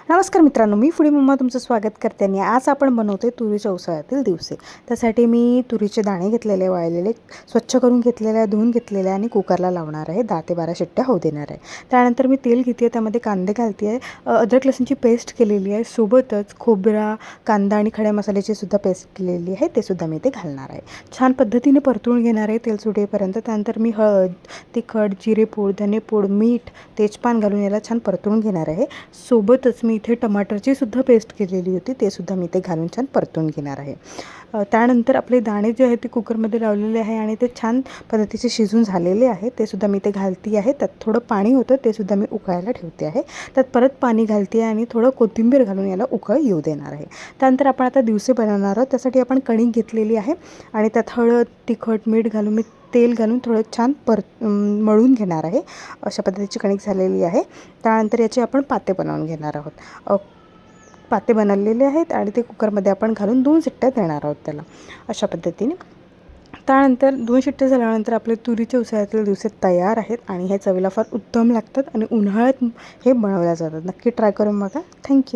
नमस्कार मित्रांनो, मी foodie mamma तुमचं स्वागत करते आणि आज आपण बनवतोय तुरीच्या उसळातील दिवसे। त्यासाठी मी तुरीचे दाणे घेतलेले, वाळलेले, स्वच्छ करून घेतलेले, धुवून घेतलेले आणि कुकरला लावणार आहे। 10 ते 12 शिट्ट्या होऊ देणार आहे। त्यानंतर मी तेल घेते, त्यामध्ये कांदे घालते आहे, अद्रक लसूणची पेस्ट केलेली आहे, सोबतच खोबरा, कांदा आणि खड्या मसाल्याची सुद्धा पेस्ट केलेली आहे, ते सुद्धा मी ते घालणार आहे। छान पद्धतीने परतून घेणार आहे तेल सुटेपर्यंत। त्यानंतर मी हळद, तिखट, जिरेपूड, धनेपूड, मीठ, तेजपान घालून याला छान परतून घेणार आहे। सोबतच मी इथे टमाटरची सुद्धा पेस्ट केलेली होती, ते सुद्धा मी ते घालून छान परतून घेणार आहे। त्यानंतर आपले दाणे जे आहेत ते कुकरमध्ये लावलेले आहे आणि ते छान पद्धतीचे शिजून झालेले आहे, ते सुद्धा मी ते घालती आहे। त्यात थोडं पाणी होतं, ते सुद्धा मी उकळायला ठेवते आहे। त्यात परत पाणी घालते आणि थोडं कोथिंबीर घालून याला उकळ येऊ देणार आहे। त्यानंतर आपण आता दिवसे बनवणार आहोत, त्यासाठी आपण कणिक घेतलेली आहे आणि त्यात हळद, तिखट, मीठ घालून मी तेल घालून थोडं छान मळून घेणार आहे। अशा पद्धतीची कणिक झालेली आहे। त्यानंतर याचे आपण पाते बनवून घेणार आहोत। पाते बनवलेले आहेत आणि ते कुकरमध्ये आपण घालून 2 शिट्ट्या देणार आहोत त्याला, अशा पद्धतीने। त्यानंतर 2 शिट्ट्या झाल्यानंतर आपले तुरीचे उसळातील दिवसे तयार आहेत आणि हे चवीला फार उत्तम लागतात आणि उन्हाळ्यात हे बनवल्या जातात। नक्की ट्राय करून बघा। थँक्यू।